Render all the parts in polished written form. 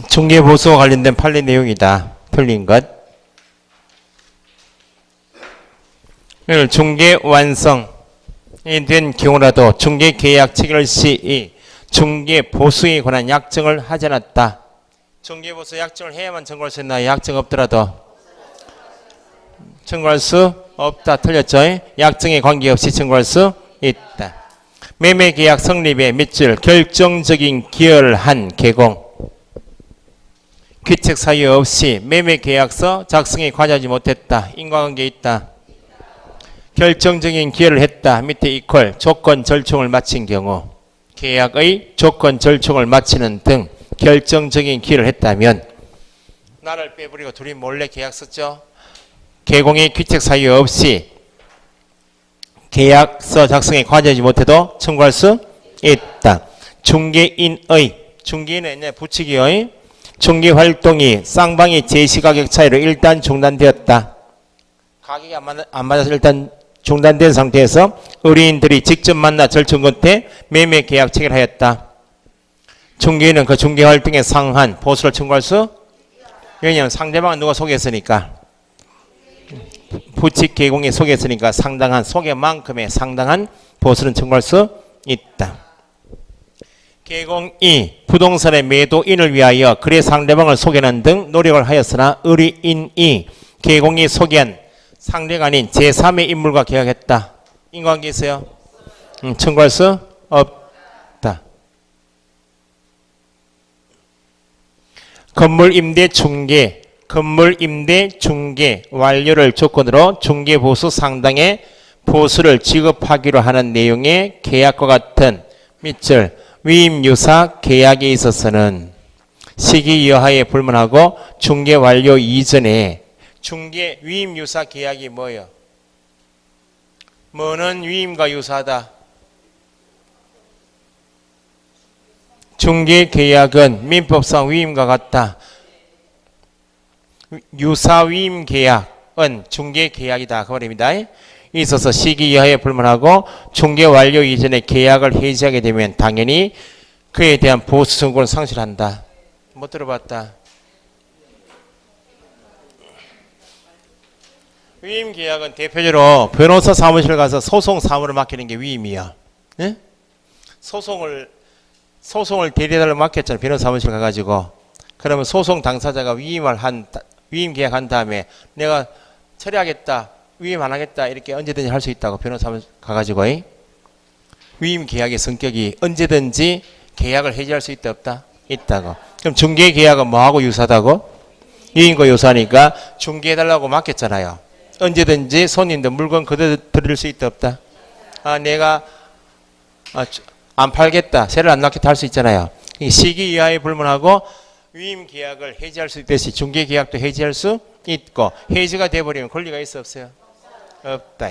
중개보수와 관련된 판례 내용이다. 틀린 것. 중개 완성이 된 경우라도 중개계약 체결 시 중개보수에 관한 약정을 하지 않았다. 중개보수 약정을 해야만 청구할 수 있나? 약정 없더라도 청구할 수 없다. 틀렸죠? 약정에 관계없이 청구할 수 있다. 매매계약 성립의 밑줄 결정적인 기여를 한 개공. 귀책 사유 없이 매매계약서 작성에 관여하지 못했다. 인과관계 있다. 결정적인 기여를 했다. 밑에 이퀄 조건 절충을 마친 경우 계약의 조건 절충을 마치는 등 결정적인 기여를 했다면 나를 빼버리고 둘이 몰래 계약 썼죠. 개공의 귀책 사유 없이 계약서 작성에 관여하지 못해도 청구할 수 있다. 중개인의 부치기의 중개활동이 쌍방의 제시가격 차이로 일단 중단되었다. 가격이 안 맞아서 일단 중단된 상태에서 의뢰인들이 직접 만나 절충 끝에 매매계약 체결하였다. 중개인은 그 중개활동에 상한 보수를 청구할 수, 왜냐하면 상대방은 누가 속였으니까, 부칙 개공이 속였으니까 상당한 속여만큼의 상당한 보수는 청구할 수 있다. 개공이 부동산의 매도인을 위하여 거래 상대방을 속이는 등 노력을 하였으나 의뢰인이 개공이 속인 상대가 아닌 제3의 인물과 계약했다. 인과관계 있어요? 청구할 수 없다. 건물 임대 중개 완료를 조건으로 중개보수 상당의 보수를 지급하기로 하는 내용의 계약과 같은 밑줄 위임유사 계약에 있어서는 시기 여하에 불문하고 중개 완료 이전에 중개 위임유사 계약이 뭐예요? 뭐는 위임과 유사하다? 중개 계약은 민법상 위임과 같다. 유사 위임 계약은 중개 계약이다. 그 말입니다. 있어서 시기 이하에 불문하고 중개 완료 이전에 계약을 해지하게 되면 당연히 그에 대한 보수 청구를 상실한다. 못 들어봤다. 위임 계약은 대표적으로 변호사 사무실 가서 소송 사무를 맡기는 게 위임이야. 네? 소송을 대리해달라고 맡겼잖아. 변호사 사무실 가가지고. 그러면 소송 당사자가 위임 계약한 다음에 내가 처리하겠다, 위임 안 하겠다 이렇게 언제든지 할 수 있다고. 변호사 사무실 가가지고 위임 계약의 성격이 언제든지 계약을 해지할 수 있다 없다? 있다고. 그럼 중개 계약은 뭐하고 유사하다고? 위임과 유사하니까 중개해달라고 맡겼잖아요. 언제든지 손님들 물건 그대로 드릴 수 있다 없다? 내가 안 팔겠다, 세를 안 낳겠다 할 수 있잖아요. 시기 이하에 불문하고 위임 계약을 해지할 수 있듯이 중개 계약도 해지할 수 있고, 해지가 돼버리면 권리가 있어 없어요? 없다.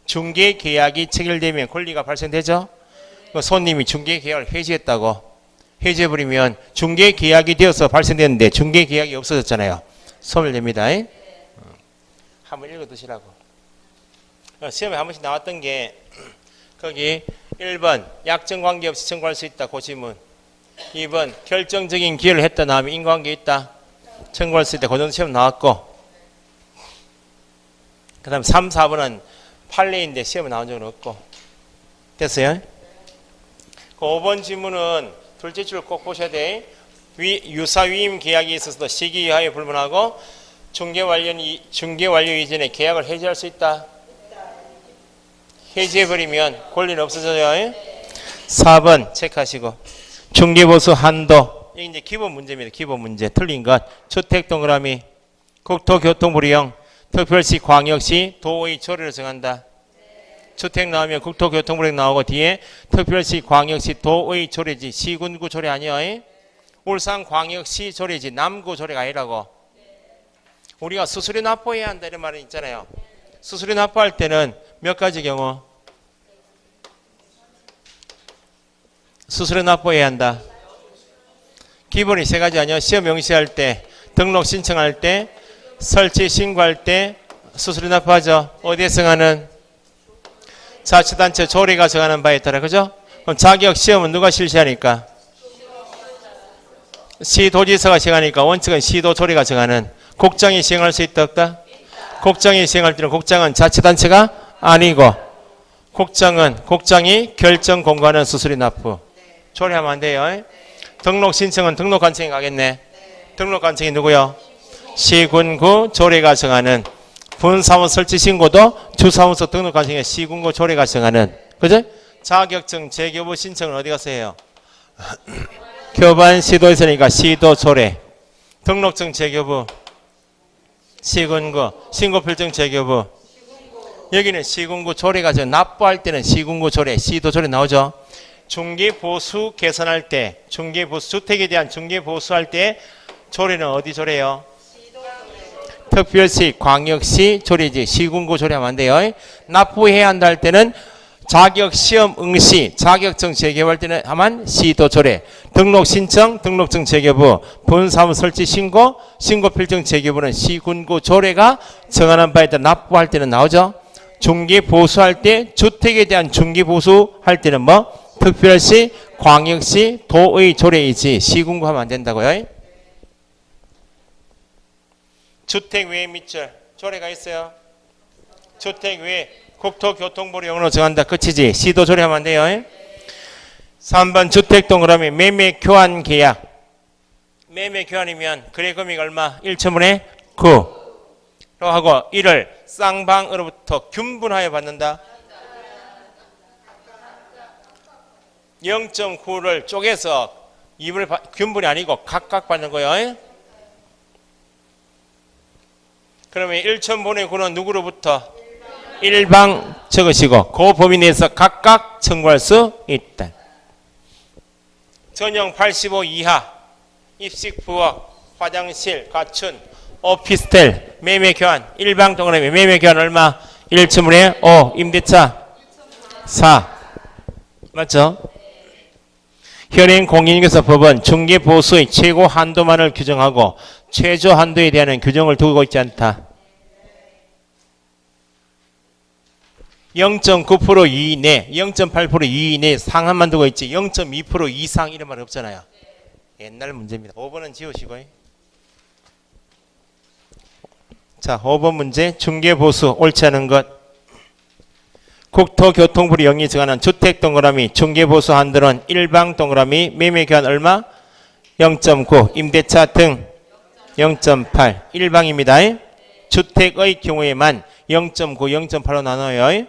중개 계약이 체결되면 권리가 발생되죠. 손님이 중개 계약을 해지했다고 해지해버리면 중개 계약이 되어서 발생됐는데 중개 계약이 없어졌잖아요. 소멸됩니다. 한번 읽어 두시라고. 시험에 한 번씩 나왔던 게 거기 1번 약정 관계없이 청구할 수 있다. 그 지문. 2번 결정적인 기여를 했다 나오면 인과관계 있다. 청구할 수 있다. 그 정도 시험 나왔고, 그 다음 3, 4번은 판례인데 시험에 나온 적은 없고. 됐어요? 그 5번 지문은 둘째 줄 꼭 보셔야 돼. 유사 위임 계약이 있어서도 시기 이하에 불문하고 중개 완료 이전에 계약을 해지할 수 있다. 해지해버리면 권리는 없어져요. 4번 체크하시고. 중개보수 한도. 이게 이제 기본 문제입니다. 기본 문제. 틀린 것. 주택 동그라미. 국토교통부리형. 특별시 광역시 도의 조례를 정한다. 주택 나오면 국토교통부령 나오고 뒤에 특별시 광역시 도의 조례지. 시군구 조례 아니야. 울산광역시 조례지. 남구 조례가 아니라고. 우리가 수수료 납부해야 한다 이런 말은 있잖아요. 수수료 납부할 때는 몇 가지 경우? 수수료 납부해야 한다. 기본이 세 가지 아니야. 시험 명시할 때, 등록 신청할 때, 설치 신고할 때 수수료 납부하죠. 어디에 정하는? 자치단체 조례가 정하는 바에 따라. 그죠? 그럼 자격 시험은 누가 실시하니까? 시도지사가 시행하니까 원칙은 시도조례가 정하는. 국장이 시행할 수 있다 없다? 국장이 시행할 때는 국장은 자치단체가 아니고 국장이 결정 공고하는 수수료 납부. 조례하면 안 돼요. 등록 신청은 등록관청이 가겠네. 등록관청이 누구요? 시군구 조례가 정하는. 분사무소 설치 신고도 주사무소 등록관청이 시군구 조례가 정하는. 그죠? 자격증 재교부 신청은 어디 가서 해요? 교반 시도에서니까 시도조례. 등록증 재교부 시군구. 신고필증 재교부 여기는 시군구 조례가 납부할 때는 시군구 조례, 시도조례 나오죠. 중개보수 개선할 때, 중개보수 주택에 대한 중개보수할 때 조례는 어디 조례요? 특별시, 광역시 조례지. 시군구 조례하면 안 돼요. 납부해야 한다 할 때는 자격시험 응시, 자격증 재개발 때는 하면 시도조례. 등록신청, 등록증 재개부, 분사무소 설치 신고, 신고필증 재개부는 시군구 조례가 정하는 바에 따라 납부할 때는 나오죠. 중개보수할 때, 주택에 대한 중개보수할 때는 뭐? 특별시, 광역시, 도의 조례이지 시군구 하면 안 된다고요. 주택 외 밑줄 조례가 있어요. 주택 외 국토교통부로 영으로 정한다. 끝이지. 시도 조례하면 안 돼요. 3번 주택 동그라미 매매 교환 계약. 매매 교환이면 거래 금액 얼마? 1천분의 9로 하고 이를 쌍방으로부터 균분하여 받는다. 0.9를 쪼개서 2분의 균분이 아니고 각각 받는 거예요. 그러면 1천분의 9는 누구로부터? 일방 적으시고 그 범위 내에서 각각 청구할 수 있다. 전용 85 이하 입식 부엌 화장실 가춘 오피스텔 매매 교환 일방 동그라미 매매 교환 얼마? 1천분의 5 임대차 4 맞죠? 현행 공인중개사법은 중개보수의 최고 한도만을 규정하고 최저 한도에 대한 규정을 두고 있지 않다. 0.9% 이내, 0.8% 이내 상한만 두고 있지 0.2% 이상 이런 말 없잖아요. 옛날 문제입니다. 5번은 지우시고. 자, 5번 문제 중개보수 옳지 않은 것. 국토교통부로 영리 정하는 주택 동그라미 중개보수 한도는 일방 동그라미 매매교환 얼마? 0.9 임대차 등 0.8 일방입니다. 주택의 경우에만 0.9, 0.8로 나눠요.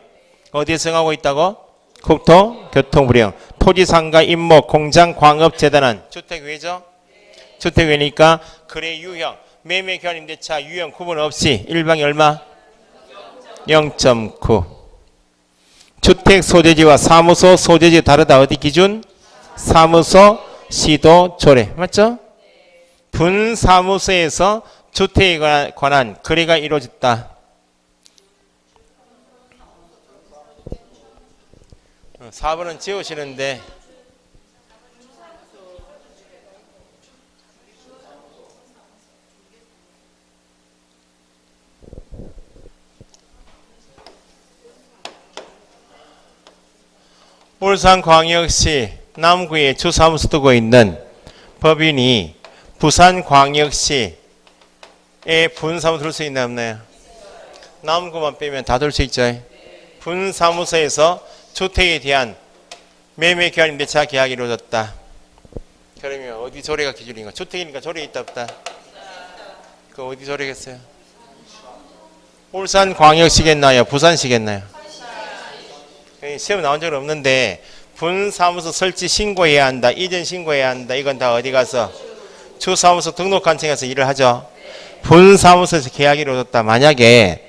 어디에 정하고 있다고? 국토교통부령. 토지상가 임목 공장 광업 재단은 주택 외죠? 주택 외니까 거래 유형 매매 교환 임대차 유형 구분 없이 일방이 얼마? 0.9. 주택 소재지와 사무소 소재지 다르다. 어디 기준? 사무소 시도 조례 맞죠? 분사무소에서 주택에 관한 거래가 이루어졌다. 4번은 지우시는데 울산광역시 남구에 주사무소 두고 있는 법인이 부산광역시에 분사무소 둘 수 있나 없나요? 남구만 빼면 다 둘 수 있죠. 분사무소에서 주택에 대한 매매 교환 임대차 계약이 이루어졌다. 그러면 어디 조례가 기준인가? 주택이니까 조례 있다 없다? 그 어디 조례겠어요? 울산광역시겠나요? 부산시겠나요? 시험 나온 적은 없는데 분사무소 설치 신고해야 한다. 이전 신고해야 한다. 이건 다 어디 가서? 주사무소 등록관청에서 일을 하죠. 분사무소에서 계약이 이루어졌다. 만약에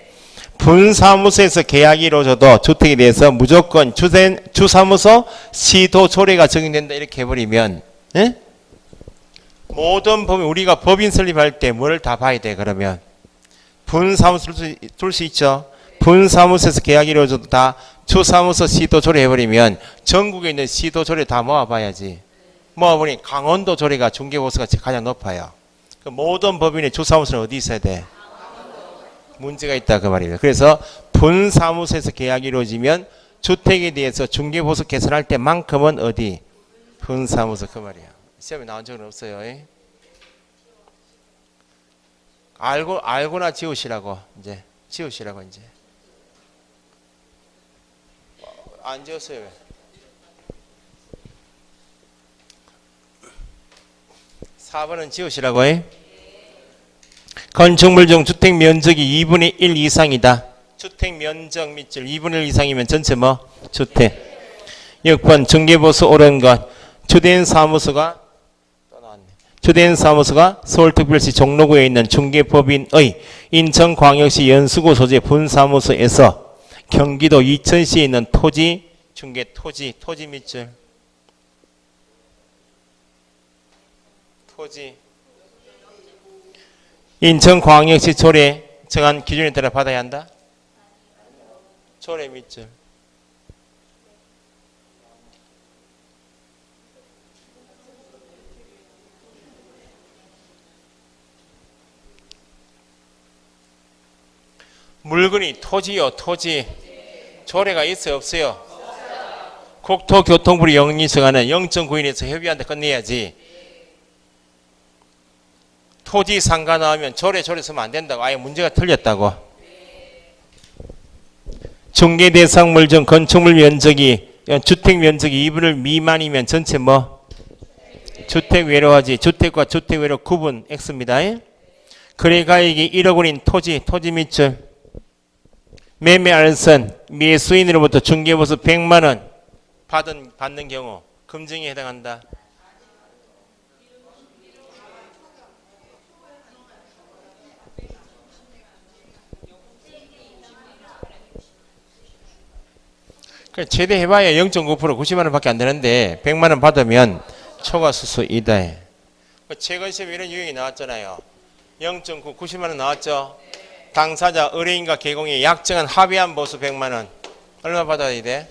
분사무소에서 계약이 이루어져도 주택에 대해서 무조건 주사무소 시도 조례가 적용된다 이렇게 해버리면 모든 법인 우리가 법인 설립할 때 뭘 다 봐야 돼. 그러면 분사무소 둘 수 있죠. 분사무소에서 계약이 이루어져도 다 주사무소 시도 조례 해버리면 전국에 있는 시도 조례 다 모아봐야지. 모아보니 강원도 조례가 중개보수가 가장 높아요. 그 모든 법인의 주사무소는 어디 있어야 돼? 문제가 있다 그 말이에요. 그래서 분사무소에서 계약이 이루어지면 주택에 대해서 중개보수 개선할 때만큼은 어디? 분사무소 그 말이에요. 시험에 나온 적은 없어요. 알고나 지우시라고 이제 지우시라고 이제 안 지웠어요. 왜? 4번은 지우시라고 해. 건축물 중 주택 면적이 2분의 1 이상이다. 주택 면적 밑줄 2분의 1 이상이면 전체 뭐? 주택. 6번 중개보수 옳은 것. 주된 사무소가 또 나왔네. 주된 사무소가 서울특별시 종로구에 있는 중개법인의 인천광역시 연수구 소재 분사무소에서 경기도 이천시에 있는 토지 중개 토지 밑줄 토지 인천광역시 조례 정한 기준에 따라 받아야 한다. 조례 밑줄 물건이 토지요. 토지 조례가 있어요 없어요? 국토교통부의 영리 정하는 0.9인에서 협의한테 끝내야지. 토지 상가 나오면 조례 쓰면 안 된다고. 아예 문제가 틀렸다고. 중개 대상물 중 건축물 면적이 주택 면적이 2분의 1 미만이면 전체 뭐? 주택 외로하지. 주택과 주택 외로 구분 X입니다. 거래가액이 1억 원인 토지 밑줄 매매 알선 매수인으로부터 중개보수 100만 원 받는 경우 금증에 해당한다. 최대 해봐야 0.9% 90만 원밖에 안 되는데 100만 원 받으면 초과 수수이다. 최근 시험에 이런 유형이 나왔잖아요. 0.9 90만 원 나왔죠. 당사자 의뢰인과 개공이 약정한 합의한 보수 100만 원 얼마 받아야 돼?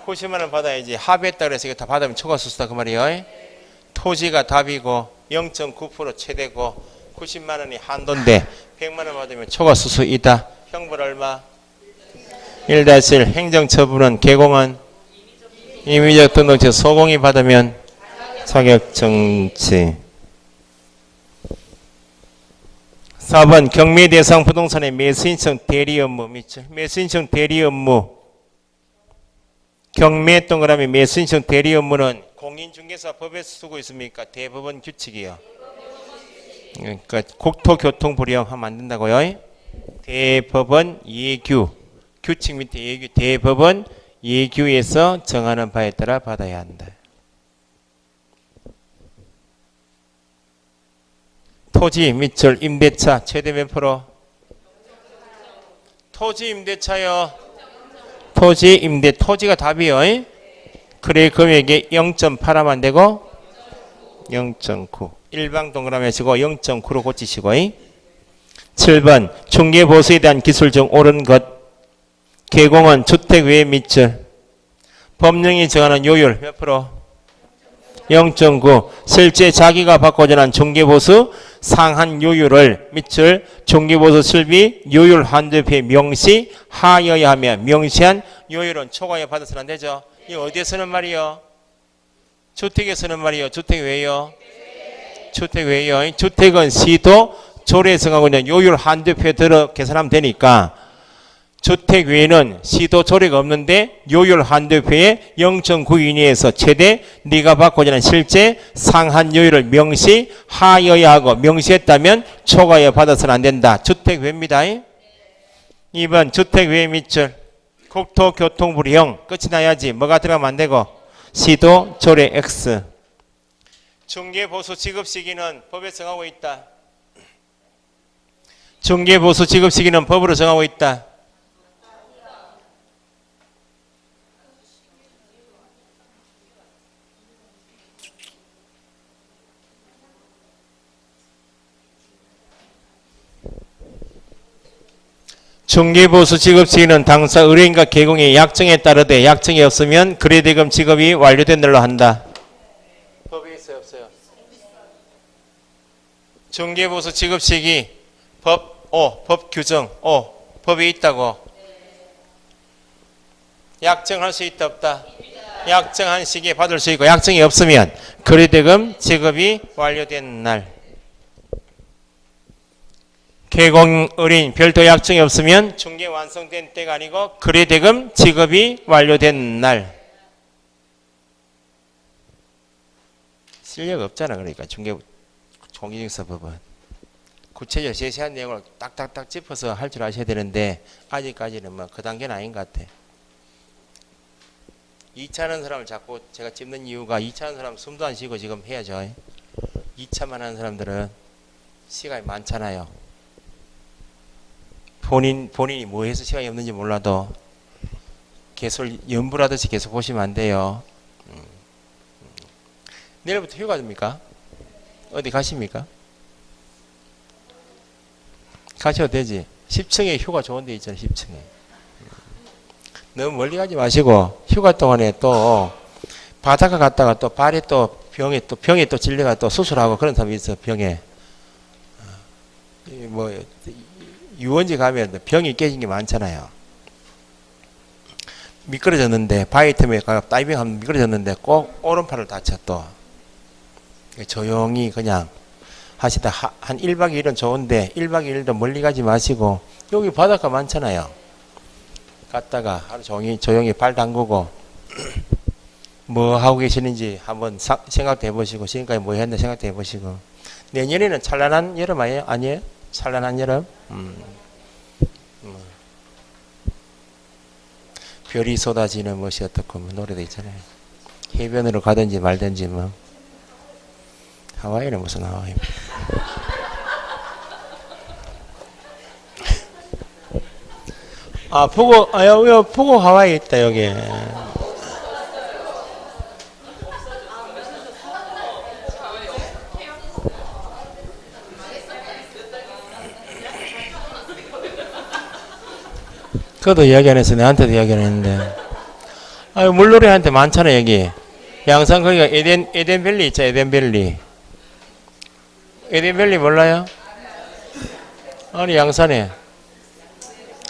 90만 원 받아야지. 합의했다 그래서 이거 다 받으면 초과 수수다 그 말이에요. 토지가 답이고 0.9% 최대고 90만 원이 한도인데 100만 원 받으면 초과 수수이다. 형벌 얼마? 1-1 행정처분은 개공은 임의적 등록제 소공이 받으면 자격정지. 4번 경매 대상 부동산의 매수인청 대리 업무 밑줄 매수인청 대리 업무 경매 동그라미 매수인청 대리 업무는 공인중개사 법에서 쓰고 있습니까? 대법원 규칙이요. 그러니까 국토교통부령 하면 안 된다고요. 대법원 예규 규칙 밑에 예규 대법원 예규에서 정하는 바에 따라 받아야 한다. 토지 밑줄 임대차 최대 몇 프로? 토지 임대차요. 토지 임대 토지가 답이요. 그래 금액이 0.8하면 되고 0.9 일방 동그라미 하시고 0.9로 고치시고 7번 중개보수에 대한 기술 중 옳은 것 개공은 주택 외 밑줄 법령이 정하는 요율 몇 프로? 0.9 실제 자기가 받고자 하는 중개보수 상한 요율을 밑줄 중개보수 실비 요율 한도표에 명시 하여야 하며 명시한 요율은 초과에 받아서는 안 되죠. 이거 어디에 쓰는 말이요? 주택에 쓰는 말이요. 주택 외요? 주택 외요. 주택은 시도 조례에 정하고 있는 요율 한도표에 들어 계산하면 되니까 주택 외에는 시도 조례가 없는데 요율 한도표에 0.9 이내에서 최대 네가 받고자 하는 실제 상한 요율을 명시하여야 하고 명시했다면 초과에 받아서는 안 된다. 주택 외입니다. 2번 주택 외 밑줄 국토교통부령 끝이 나야지. 뭐가 들어가면 안 되고 시도 조례 X 중개보수 지급 시기는 법에 정하고 있다. 중개보수 지급 시기는 법으로 정하고 있다. 중개보수 지급 시기는 당사 의뢰인과 개공의 약정에 따르되 약정이 없으면 거래대금 지급이 완료된 날로 한다. 법에 있어요 없어요? 중개보수 지급 시기 법 규정 법에 있다고. 약정할 수 있다 없다? 약정한 시기에 받을 수 있고 약정이 없으면 거래대금 지급이 완료된 날. 개공 어린 별도 약정이 없으면 중개 완성된 때가 아니고 거래대금 지급이 완료된 날. 실력 없잖아. 그러니까 중개 공인중개사법은 구체적으로 제시한 내용을 딱딱딱 짚어서 할 줄 아셔야 되는데 아직까지는 뭐 그 단계는 아닌 것 같아. 2차하는 사람을 자꾸 제가 찝는 이유가 2차하는 사람 숨도 안 쉬고 지금 해야죠. 2차만 하는 사람들은 시간이 많잖아요. 본인이 뭐 해서 시간이 없는지 몰라도 계속 연불하듯이 계속 보시면 안 돼요. 내일부터 휴가 됩니까? 어디 가십니까? 가셔도 되지. 10층에 휴가 좋은 데 있잖아요. 10층에. 너무 멀리 가지 마시고 휴가 동안에 또 바닷가 갔다가 또 발에 또 병에 또 질려가 또 수술하고 그런 사람이 있어. 병에 뭐 유원지 가면 병이 깨진 게 많잖아요. 미끄러졌는데 바위 틈에 가 다이빙하면 미끄러졌는데 꼭 오른팔을 다쳐. 또 조용히 그냥 하시다 한 1박 2일은 좋은데 1박 2일도 멀리 가지 마시고 여기 바닷가 많잖아요. 갔다가 하루 종일 조용히 발 담그고 뭐 하고 계시는지 한번 생각도 해보시고 지금까지 뭐 했나 생각도 해보시고 내년에는 찬란한 여름 아니에요? 찬란한 여름? 별이 쏟아지는 것이 어떻고 뭐 노래도 있잖아요. 해변으로 가든지 말든지 뭐 하와이는 무슨 하와이입니다. 아, 여기 푸구 하와이 있다, 여기. 그것도 이야기 안 했어. 내한테도 이야기 안 했는데. 아유, 물놀이한테 많잖아, 여기. 양산 거기가 에덴밸리 있죠, 에덴밸리. 에덴밸리 몰라요? 아니, 양산에.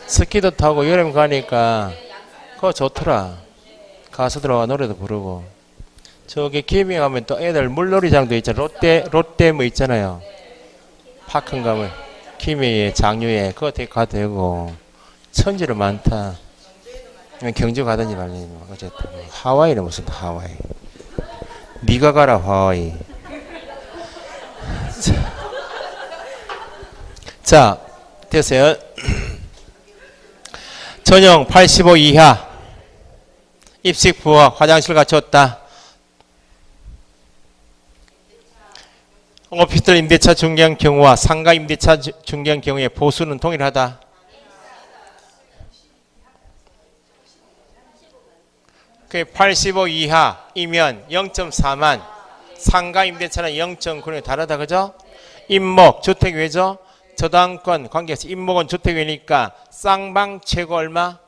스키도 타고 여름 가니까 그거 좋더라. 가서 들어가 노래도 부르고. 저기 김해 가면 또 애들 물놀이장도 있잖아. 롯데 뭐 있잖아요. 파큰 가면 김해에 장류에 그거 되게 가도 되고 천지로 많다. 경주 가든지 말든지 뭐 어쨌든 하와이는 무슨 하와이. 네가 가라 하와이. 자 됐어요. 전용 85 이하 입식 부엌 화장실 갖췄다. 오피스텔 임대차 중개한 경우와 상가 임대차 중개한 경우의 보수는 동일하다. 그 85 이하이면 0.4만, 상가 임대차는 0.9는 다르다. 그죠? 임목 주택 외죠? 저당권 관계에서 임목은 주택 외니까 쌍방 최고 얼마?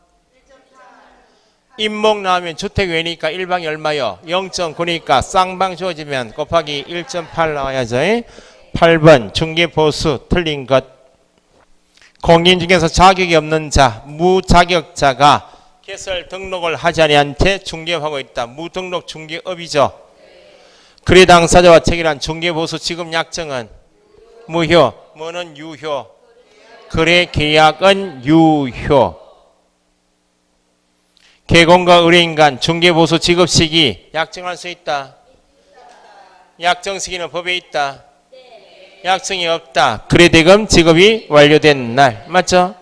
임목 나오면 주택 외니까 일방이 얼마요? 0.9니까 쌍방 주어지면 곱하기 1.8 나와야죠. 8번 중개보수 틀린 것. 공인중개사 자격이 없는 자, 무자격자가 개설 등록을 하지 아니한 채 중개업하고 있다. 무등록 중개업이죠. 거래 당사자와 체결한 중개보수 지급 약정은 무효. 뭐는 유효. 거래 계약은 유효. 개공과 의뢰인 간 중개보수 지급 시기 약정할 수 있다. 약정 시기는 법에 있다. 약정이 없다. 거래대금 지급이 완료된 날. 맞죠?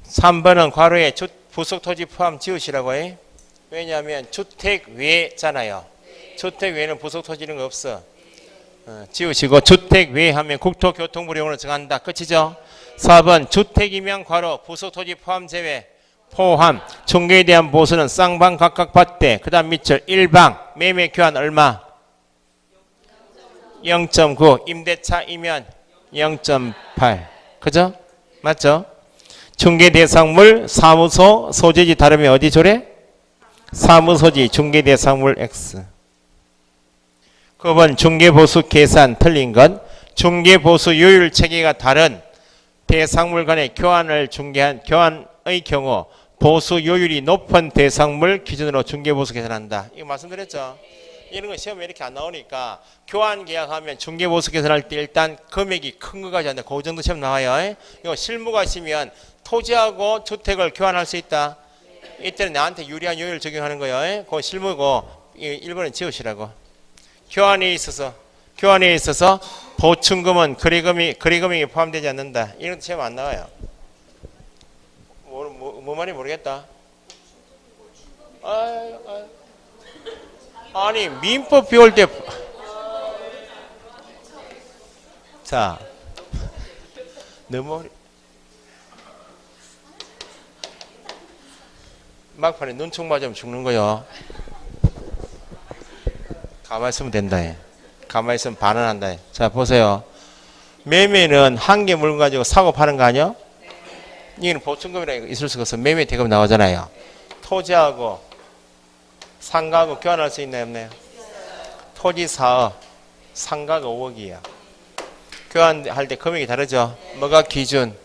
(3번은) 괄호에 부속토지 포함 지으시라고 해. 왜냐하면 주택 외잖아요. 주택 외에는 부속토지는 없어. 지우시고 주택 외 하면 국토교통부령으로 정한다. 끝이죠. 4번 주택이면 괄호 부속토지 포함 제외. 포함 중개에 대한 보수는 쌍방 각각 받되 그 다음 밑줄 1방 매매 교환 얼마? 0.9 임대차이면 0.8 그죠? 맞죠? 중개 대상물 사무소 소재지 다르면 어디 조례? 사무소지 중개 대상물 X. 9번 중개보수 계산 틀린 건 중개보수 요율 체계가 다른 대상물 간의 교환을 중개한 교환의 경우 보수 요율이 높은 대상물 기준으로 중개보수 계산한다. 이거 말씀드렸죠? 이런 거 시험에 이렇게 안 나오니까 교환 계약하면 중개보수 계산할 때 일단 금액이 큰 거 가져야 그 정도 시험 나와요. 이거 실무가 있으면 토지하고 주택을 교환할 수 있다. 이때는 나한테 유리한 요율 적용하는 거예요. 그거 실무고 1번은 지우시라고. 교환에 있어서 보충금은 거래금액이 포함되지 않는다. 이런 것도 시험 안 나와요. 뭐 말인지 모르겠다. 아니 민법 배울 때 자 너무 막판에 눈총 맞으면 죽는 거요. 가만히 있으면 된다. 가만히 있으면 반환한다. 자 보세요. 매매는 한 개 물건 가지고 사고 파는 거 아니야? 이거는 보충금이라 있을 수가 없어. 매매 대금 나오잖아요. 토지하고 상가하고 교환할 수 있나요 없나요? 토지 4억 상가가 5억이야. 교환할 때 금액이 다르죠. 뭐가 기준?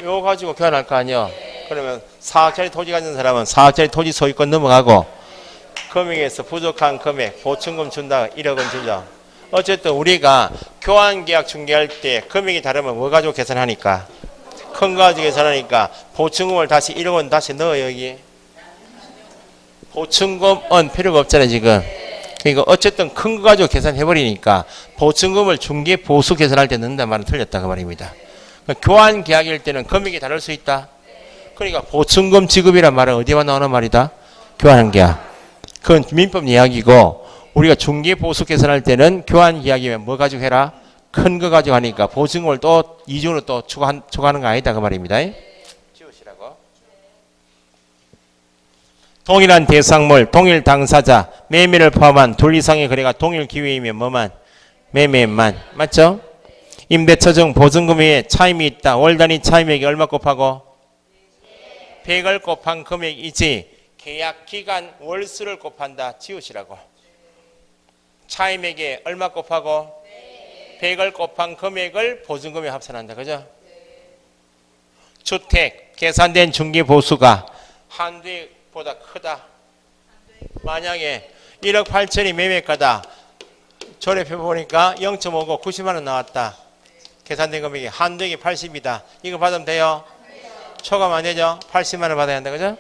이거 가지고 교환할 거 아니야. 그러면 4억짜리 토지 가진 사람은 4억짜리 토지 소유권 넘어가고 금액에서 부족한 금액 보충금 준다. 1억은 주죠. 어쨌든 우리가 교환계약 중개할 때 금액이 다르면 뭐 가지고 계산하니까 큰 거 가지고 계산하니까 보충금을 다시 1억은 다시 넣어요. 여기 보충금은 필요가 없잖아요 지금. 그러니까 어쨌든 큰 거 가지고 계산해버리니까 보충금을 중개 보수 계산할 때 넣는다는 말은 틀렸다 그 말입니다. 그러니까 교환계약일 때는 금액이 다를 수 있다. 그러니까 보충금 지급이란 말은 어디만 나오는 말이다? 교환계약. 그건 민법 이야기고 우리가 중개 보수 계산할 때는 교환계약이면 뭐 가지고 해라? 큰 거 가지고 하니까 보증금을 또 이중으로 또 추가하는 거 아니다 그 말입니다. 지우시라고. 동일한 대상물, 동일 당사자, 매매를 포함한 둘 이상의 거래가 동일 기회이면 뭐만? 매매만. 맞죠? 임대차 중 보증금에 차임이 있다. 월 단위 차임액이 얼마 곱하고? 100을 곱한 금액이지 계약 기간 월수를 곱한다. 지우시라고. 차임액에 얼마 곱하고? 100을 곱한 금액을 보증금에 합산한다. 그죠? 주택 계산된 중개보수가 한도액보다 크다. 만약에 1억 8천이 매매가다. 조례표 보니까 0.5고 90만 원 나왔다. 계산된 금액이 한도액이 80이다. 이거 받으면 돼요? 초과하면 안 되죠? 80만 원 받아야 한다. 그죠?